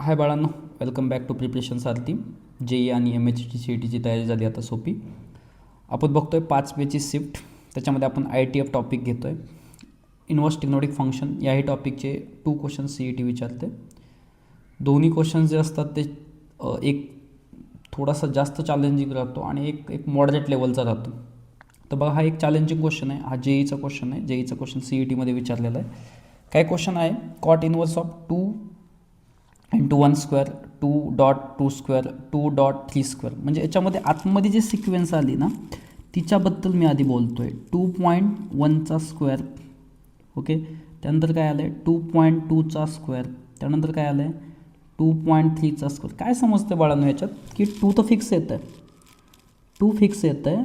हाय बाळांनो, welcome back to preparation Sarathi. JEE आणि MHT CETची तयारी झाली आता सोपी. आपण बघतोय 5 पेजची शिफ्ट. त्याच्यामध्ये आपण ITF टॉपिक घेतो आहे. इन्व्हर्स टेक्नोटिक फंक्शन याही टॉपिकचे 2 क्वेश्चन CET विचारते. दोन्ही क्वेश्चन जे असतात ते एक थोडासा जास्त चॅलेंजिंग राहतो आणि एक मॉडरेट लेवलचा राहतो. तर बघा, हा एक चॅलेंजिंग क्वेश्चन आहे. हा JEEचा क्वेश्चन आहे. JEEचा क्वेश्चन CETमध्ये विचारलेला आहे. काय क्वेश्चन आहे? Cot inverse of 2 into 1 square 2.2 square 2.3 square. म्हणजे याच्यामध्ये आतमध्ये जे सिक्वेन्स आली ना तिच्याबद्दल मी आधी बोलतो आहे. 2.1चा स्क्वेअर, ओके. त्यानंतर काय आलं आहे 2.2चा स्क्वेअर. त्यानंतर काय आलं आहे 2.3चा स्क्वेअर. काय समजतं बाळांनो याच्यात की 2 तर फिक्स येतं आहे, 2 फिक्स येतं आहे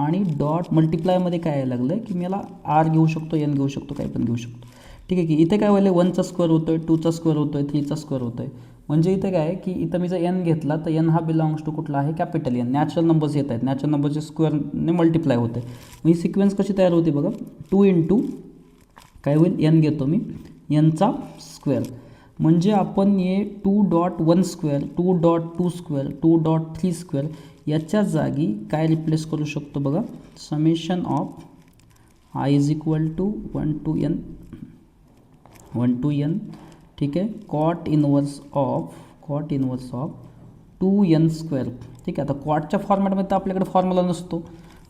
आणि डॉट मल्टिप्लायमध्ये काय यायला लागलं आहे की मी याला R घेऊ शकतो, N घेऊ शकतो, काही पण घेऊ शकतो. ठीक आहे की इथे काय व्हायला 1चा स्क्वेअर होतो आहे, 2चा स्क्वेअर होतो आहे, 3चा स्क्वेअर होतो आहे. म्हणजे इथे काय आहे की इथं मी जर N घेतला तर N हा बिलॉंग्स टू कुठला आहे? Capital N. नॅचरल नंबर्स येत आहेत, नॅचरल नंबरचे स्क्वेअरने मल्टिप्लाय होते. मग ही सिक्वेन्स कशी तयार होते बघा. 2 इंटू काय होईल, N घेतो मी, Nचा स्क्वेअर. म्हणजे आपण हे 2.1 स्क्वेअर 2.2 स्क्वेअर 2.3 स्क्वेअर याच्या जागी काय रिप्लेस करू शकतो बघा. Summation of I is equal to 1 to n, ठीक आहे. Cot inverse of 2n square. ठीक आहे. आता कॉटच्या फॉर्मॅटमध्ये तर आपल्याकडे फॉर्म्युला नसतो.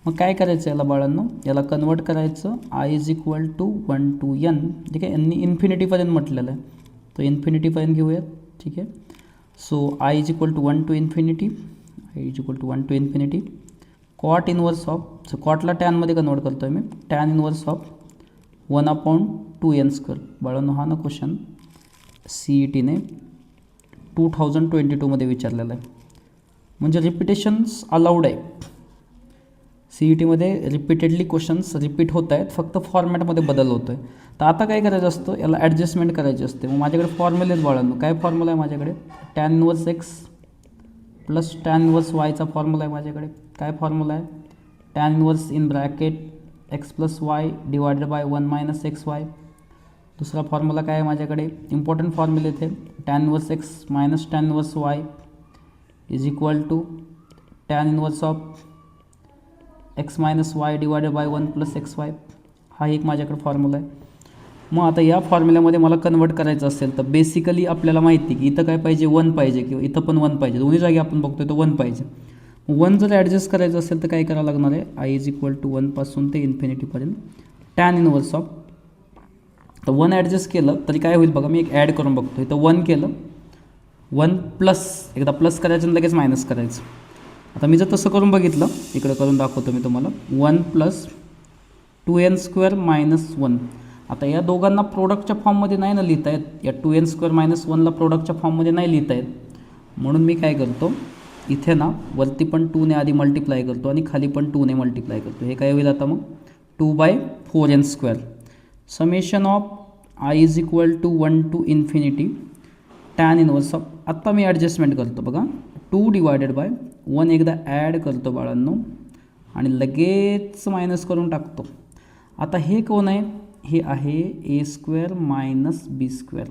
मग काय करायचं याला बाळांनो, याला कन्वर्ट करायचं. I is equal to 1 to n, ठीक आहे. यांनी इन्फिनिटीपर्यंत म्हटलेलं आहे, तो इन्फिनिटीपर्यंत घेऊयात. ठीक आहे. So I is equal to 1 to infinity. Cot inverse of, so कॉटला टॅनमध्ये कन्वर्ट करतो आहे मी. Tan inverse of 1/2n square. बाळांनो हा ना क्वेश्चन CETने 2022मध्ये विचारलेला आहे. म्हणजे रिपिटेशन्स अलाउड आहे. CETमध्ये रिपीटेडली क्वेश्चन्स रिपीट होत आहेत, फक्त फॉर्मॅटमध्ये बदल होतो आहे. तर आता काय करायचं असतं, याला ॲडजस्टमेंट करायची असते. मग माझ्याकडे फॉर्म्युले आहेत बाळांनो. काय फॉर्म्युला आहे माझ्याकडे? Tan inverse x plus tan inverse yचा फॉर्म्युला आहे माझ्याकडे. काय फॉर्म्युला आहे? Tan inverse in bracket x plus y divided by 1 minus XY. दुसरा फॉर्म्युला काय आहे माझ्याकडे? इम्पॉर्टंट फॉर्म्युले इथे. Tan inverse x minus tan inverse y is equal to tan inverse of x minus y divided by 1 plus XY. हा एक माझ्याकडे formula आहे. मग आता या फॉर्म्युल्यामध्ये मला कन्वर्ट करायचं असेल तर बेसिकली आपल्याला माहिती की इथं काय पाहिजे, 1 पाहिजे, किंवा इथं पण 1 पाहिजे. दोन्ही जागी आपण बघतोय तर 1 पाहिजे. 1 जर ॲडजस्ट करायचं असेल तर काय करावं लागणार आहे? I इज इक्वल टू 1 पासून ते इन्फिनिटीपर्यंत टॅन इन्व्हर्स ऑफ. तर 1 ॲडजस्ट केलं तरी काय होईल बघा. मी एक ॲड करून बघतो. इथं 1 केलं, 1 प्लस, एकदा प्लस करायचं आणि लगेच मायनस करायचं. आता मी जर तसं करून बघितलं, इकडं करून दाखवतो मी तुम्हाला. 1 प्लस 2n स्क्वेअर मायनस 1. आता या दोघांना प्रोडक्टच्या फॉर्ममध्ये नाही ना लिहिता येत. या 2n स्क्वेअर मायनस 1ला प्रोडक्टच्या फॉर्ममध्ये नाही लिहिता येत. म्हणून मी काय करतो, इथे ना वरती पण 2ने आधी मल्टिप्लाय करतो आणि खाली पण 2ने मल्टिप्लाय करतो. हे काय होईल आता मग 2/4n square. Summation of I is equal to 1 to infinity tan inverse of. आत्ता मी ॲडजस्टमेंट करतो बघा. 2 डिवायडेड बाय 1 एकदा ॲड करतो बाळांनो आणि लगेच मायनस करून टाकतो. आता हे कोण आहे? हे आहे a square minus B square.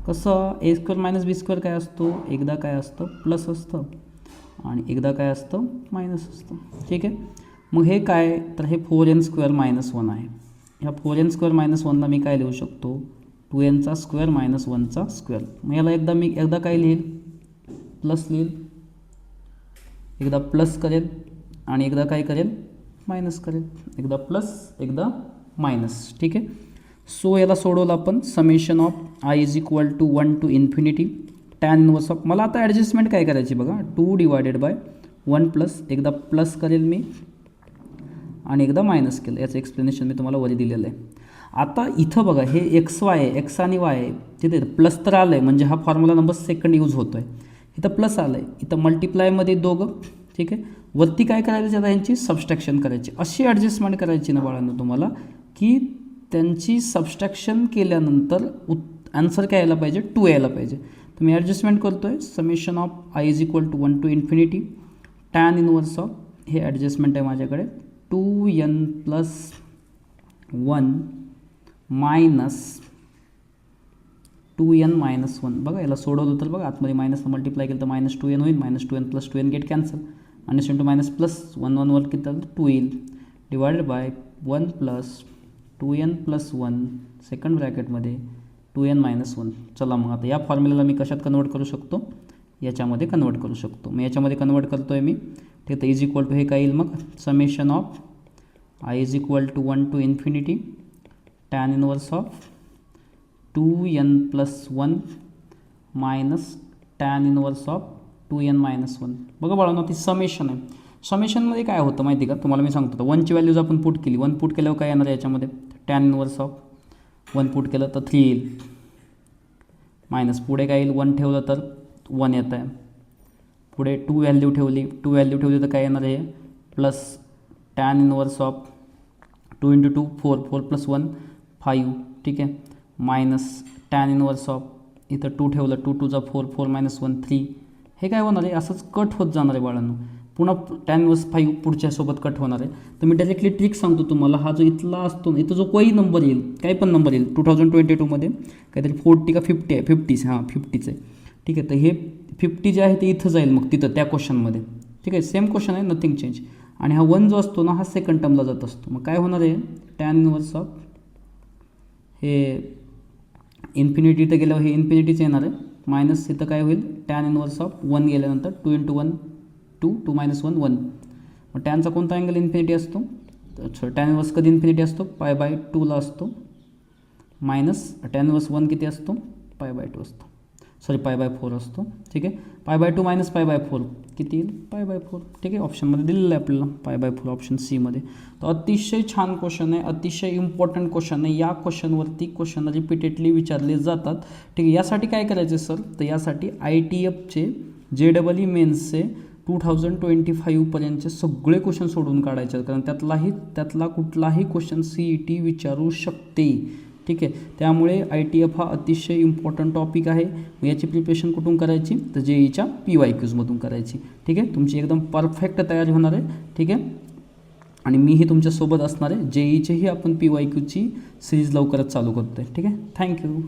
कसं a square minus B square काय असतो? एकदा काय असतं प्लस असतं आणि एकदा काय असतं मायनस असतं. ठीक आहे. मग हे काय, तर हे 4n स्क्वेअर मायनस 1 आहे. ह्या 4n स्क्वेअर मायनस 1ला मी काय लिहू शकतो? 2nचा स्क्वेअर मायनस 1चा स्क्वेअर. मग याला एकदा काय लिहिल? प्लस लिहिल. एकदा प्लस करेल आणि एकदा काय करेल? मायनस करेल. एकदा प्लस एकदा मायनस. ठीक आहे. सो याला सोडवलं आपण. Summation of I is equal to 1 to infinity tan inverse of. मला आता ॲडजस्टमेंट काय करायची बघा. 2 डिवायडेड बाय 1 प्लस, एकदा प्लस करेल मी आणि एकदा मायनस केलं. याचं एक्सप्लेनेशन मी तुम्हाला वरी दिलेलं आहे. आता इथं बघा, हे XY आहे, एक्स आणि वाय आहे. तिथे प्लस तर आलं आहे, म्हणजे हा फॉर्म्युला नंबर सेकंड यूज होतो आहे. इथं प्लस आलं आहे, इथं मल्टिप्लायमध्ये दोघं. ठीक आहे. वरती काय करायचं, आता यांची सबस्ट्रॅक्शन करायची. अशी ॲडजस्टमेंट करायची ना बाळांनो तुम्हाला की त्यांची सबस्ट्रॅक्शन केल्यानंतर आन्सर काय यायला पाहिजे? 2 यायला पाहिजे. तर मी ॲडजस्टमेंट करतो आहे. Summation of I is equal to 1 to infinity tan inverse of, हे ॲडजस्टमेंट आहे माझ्याकडे, 2n + 1 मायनस 2n-1 बघा, याला सोडवलं तर बघा आतमध्ये मायनसला मल्टिप्लाय केलं तर -2n होईल, -2n + 2n get cancel, minus into minus plus 1 1 वर किती झालं 2 येईल, divided by 1 + 2n + 1 second ब्रॅकेटमध्ये 2n-1. चला मग आता या फॉर्म्युलाला मी कशात कन्वर्ट करू शकतो, याच्यामध्ये कन्वर्ट करू शकतो. मग याच्यामध्ये कन्वर्ट करतो आहे मी, ठीक आहे. इज इक्वल टू हे काय येईल मग, summation of I is equal to 1 to infinity tan inverse of 2n + 1 minus tan inverse of 2n-1. बघा बाळांनो, ती समेशन आहे. समेशनमध्ये काय होतं माहिती का तुम्हाला, मी सांगतो. 1ची व्हॅल्यूज आपण पुट केली, 1 पुट केल्यावर काय येणार आहे याच्यामध्ये, tan इनवर्स ऑफ 1 पुट केलं तर 3 येईल, मायनस पुढे काय येईल, 1 ठेवलं तर 1 येत आहे, पुढे 2 व्हॅल्यू ठेवली तर काय येणार आहे, प्लस tan इनवर्स ऑफ 2 × 2 4 4 + 1 5, ठीक आहे, मायनस tan इनवर्स ऑफ इथं 2 ठेवलं, 2 2 4 4 - 1 3. हे काय होणार आहे, असंच कट होत जाणार आहे बाळांनो, पुन्हा tan इनवर्स 5 पुढच्यासोबत कट होणार आहे. तर मी डायरेक्टली ट्रिक सांगतो तुम्हाला, हा जो इथला असतो, इथं जो काही नंबर येईल, काही पण नंबर येईल 2022मध्ये काहीतरी 40 का 50 आहे, 50 हां 50च आहे, ठीक आहे. तर हे 50 जे आहे ते इथं जाईल मग तिथं त्या क्वेश्चनमध्ये, ठीक आहे. सेम क्वेश्चन आहे, नथिंग चेंज. आणि हा 1 जो असतो ना, हा सेकंड टर्मला जात असतो. मग काय होणार आहे, tan इनवर्स ऑफ हे इन्फिनिटी इथं गेल्यावर हे इन्फिनिटीच येणार आहे, मायनस इथं काय होईल, tan इनवर्स ऑफ 1 गेल्यानंतर 2 × 1 2 2 - 1 1. मग टॅनचा कोणता अँगल इन्फिनिटी असतो, तर tan इनवर्स कधी इन्फिनिटी असतो, π/2ला असतो, मायनस tan इनवर्स 1 किती असतो, π/2 असतो, सॉरी π/4 असतो, ठीक आहे. π/2 - π/4 किती येईल, π/4, ठीक आहे. ऑप्शनमध्ये दिलेलं आहे आपल्याला π/4, ऑप्शन सीमध्ये. तर अतिशय छान क्वेश्चन आहे, अतिशय इम्पॉर्टंट क्वेश्चन आहे. या क्वेश्चनवरती क्वेश्चन रिपीटेडली विचारले जातात, ठीक आहे. यासाठी काय करायचे सर, तर यासाठी ITFचे JEE मेन्सचे 2025पर्यंतचे सगळे क्वेश्चन सोडून काढायचे आहेत, कारण त्यातला कुठलाही क्वेश्चन CET विचारू शकते, ठीक आहे. त्यामुळे ITF हा अतिशय इम्पॉर्टंट टॉपिक आहे. याची प्रिपरेशन कुठून करायची, तर JEEच्या PYQजमधून करायची, ठीक आहे. तुमची एकदम परफेक्ट तयारी होणार आहे, ठीक आहे. आणि मीही तुमच्यासोबत असणार आहे. JEEचेही आपण PYQची सिरीज लवकरच चालू करतो आहे, ठीक आहे. थँक्यू.